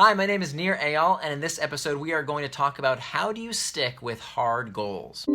Hi, my name is Nir Eyal, and in this episode we are going to talk about how do you stick with hard goals.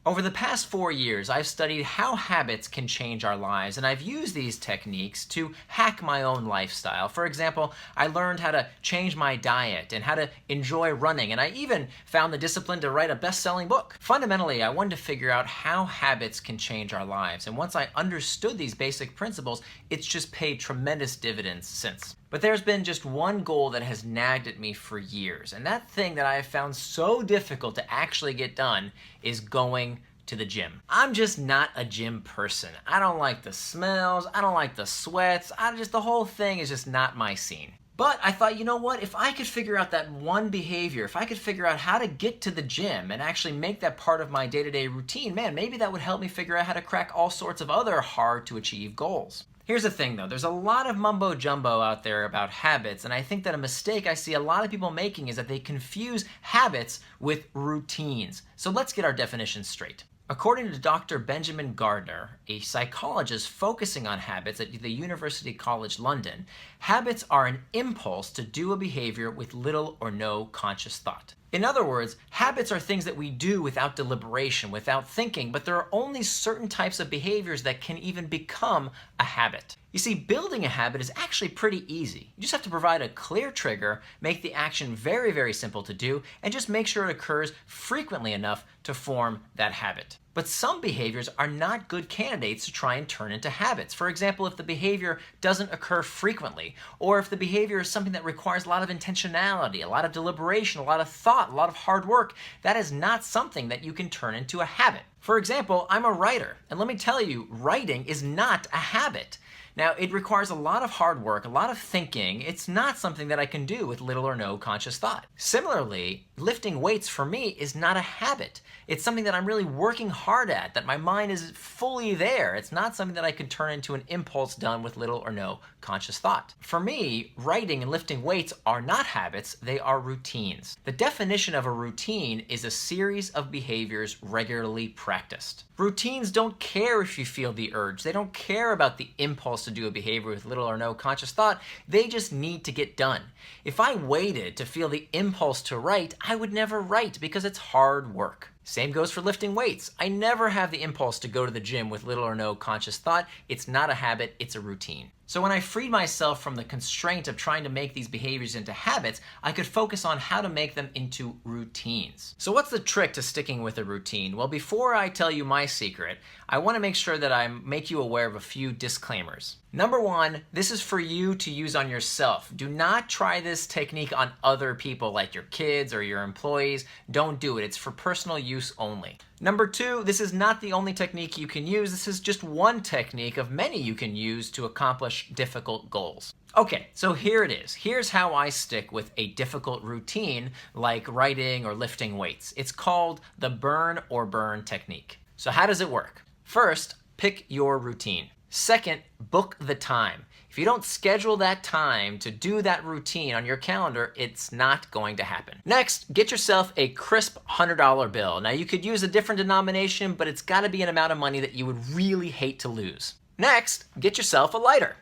Over the past 4 years, I've studied how habits can change our lives, and I've used these techniques to hack my own lifestyle. For example, I learned how to change my diet and how to enjoy running, and I even found the discipline to write a best-selling book. Fundamentally, I wanted to figure out how habits can change our lives, and once I understood these basic principles, it's just paid tremendous dividends since. But there's been just one goal that has nagged at me for years, and that thing that I have found so difficult to actually get done is going to the gym. I'm just not a gym person. I don't like the smells, I don't like the sweats, the whole thing is just not my scene. But I thought, you know what, if I could figure out that one behavior, if I could figure out how to get to the gym and actually make that part of my day-to-day routine, man, maybe that would help me figure out how to crack all sorts of other hard-to-achieve goals. Here's the thing though, there's a lot of mumbo jumbo out there about habits, and I think that a mistake I see a lot of people making is that they confuse habits with routines. So let's get our definitions straight. According to Dr. Benjamin Gardner, a psychologist focusing on habits at the University College London, habits are an impulse to do a behavior with little or no conscious thought. In other words, habits are things that we do without deliberation, without thinking, but there are only certain types of behaviors that can even become a habit. You see, building a habit is actually pretty easy. You just have to provide a clear trigger, make the action very, very simple to do, and just make sure it occurs frequently enough to form that habit. But some behaviors are not good candidates to try and turn into habits. For example, if the behavior doesn't occur frequently, or if the behavior is something that requires a lot of intentionality, a lot of deliberation, a lot of thought, a lot of hard work, that is not something that you can turn into a habit. For example, I'm a writer, and let me tell you, writing is not a habit. Now, it requires a lot of hard work, a lot of thinking. It's not something that I can do with little or no conscious thought. Similarly, lifting weights for me is not a habit. It's something that I'm really working hard at, that my mind is fully there. It's not something that I can turn into an impulse done with little or no conscious thought. For me, writing and lifting weights are not habits, they are routines. The definition of a routine is a series of behaviors regularly practiced. Routines don't care if you feel the urge. They don't care about the impulse to do a behavior with little or no conscious thought. They just need to get done. If I waited to feel the impulse to write, I would never write because it's hard work. Same goes for lifting weights. I never have the impulse to go to the gym with little or no conscious thought. It's not a habit, it's a routine. So when I freed myself from the constraint of trying to make these behaviors into habits, I could focus on how to make them into routines. So what's the trick to sticking with a routine? Well, before I tell you my secret, I want to make sure that I make you aware of a few disclaimers. Number one, this is for you to use on yourself. Do not try this technique on other people like your kids or your employees. Don't do it. It's for personal use only. Number two, this is not the only technique you can use. This is just one technique of many you can use to accomplish difficult goals. Okay, so here it is. Here's how I stick with a difficult routine like writing or lifting weights. It's called the burn or burn technique. So how does it work? First, pick your routine. Second, book the time. If you don't schedule that time to do that routine on your calendar, it's not going to happen. Next, get yourself a crisp $100 bill. Now you could use a different denomination, but it's gotta be an amount of money that you would really hate to lose. Next, get yourself a lighter.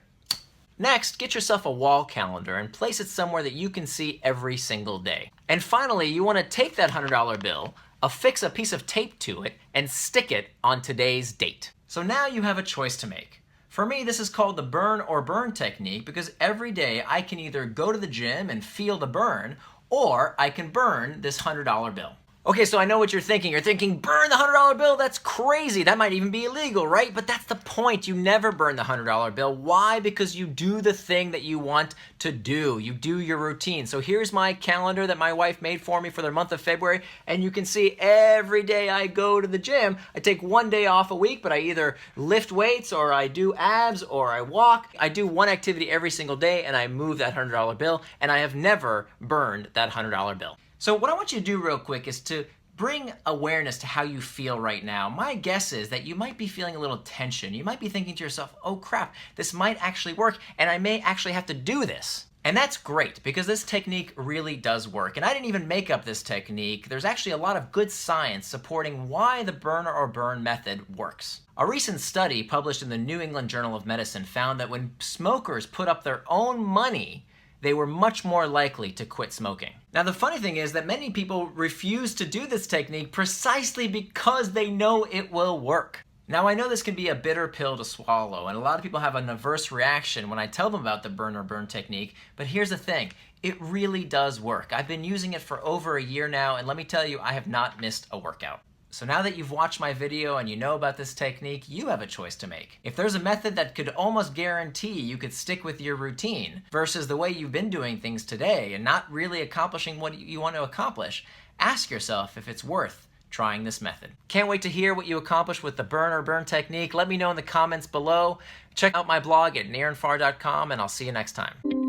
Next, get yourself a wall calendar and place it somewhere that you can see every single day. And finally, you wanna take that $100 bill, affix a piece of tape to it, and stick it on today's date. So now you have a choice to make. For me, this is called the burn or burn technique because every day I can either go to the gym and feel the burn, or I can burn this $100 bill. Okay, so I know what you're thinking. You're thinking, burn the $100 bill? That's crazy. That might even be illegal, right? But that's the point. You never burn the $100 bill. Why? Because you do the thing that you want to do. You do your routine. So here's my calendar that my wife made for me for the month of February, and you can see every day I go to the gym, I take one day off a week, but I either lift weights or I do abs or I walk. I do one activity every single day and I move that $100 bill, and I have never burned that $100 bill. So what I want you to do real quick is to bring awareness to how you feel right now. My guess is that you might be feeling a little tension. You might be thinking to yourself, oh crap, this might actually work and I may actually have to do this. And that's great because this technique really does work. And I didn't even make up this technique. There's actually a lot of good science supporting why the burn or burn method works. A recent study published in the New England Journal of Medicine found that when smokers put up their own money, they were much more likely to quit smoking. Now, the funny thing is that many people refuse to do this technique precisely because they know it will work. Now, I know this can be a bitter pill to swallow, and a lot of people have an adverse reaction when I tell them about the burn or burn technique, but here's the thing, it really does work. I've been using it for over a year now, and let me tell you, I have not missed a workout. So now that you've watched my video and you know about this technique, you have a choice to make. If there's a method that could almost guarantee you could stick with your routine versus the way you've been doing things today and not really accomplishing what you want to accomplish, ask yourself if it's worth trying this method. Can't wait to hear what you accomplish with the burn or burn technique. Let me know in the comments below. Check out my blog at nirandfar.com, and I'll see you next time.